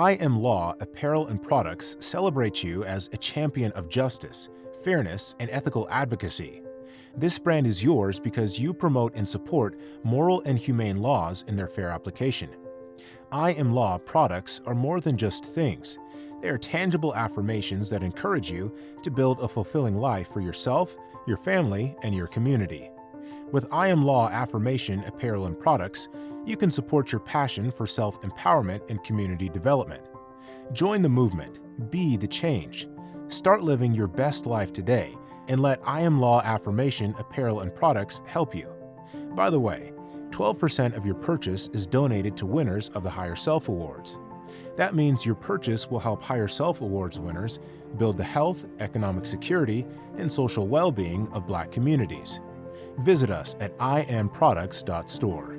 I Am Law Apparel and Products celebrates you as a champion of justice, fairness, and ethical advocacy. This brand is yours because you promote and support moral and humane laws in their fair application. I Am Law products are more than just things. They are tangible affirmations that encourage you to build a fulfilling life for yourself, your family, and your community. With I Am Law Affirmation Apparel and Products, you can support your passion for self-empowerment and community development. Join the movement, be the change. Start living your best life today and let I Am Law Affirmation Apparel and Products help you. By the way, 12% of your purchase is donated to winners of the Higher Self Awards. That means your purchase will help Higher Self Awards winners build the health, economic security, and social well-being of Black communities. Visit us at IAmProducts.Store.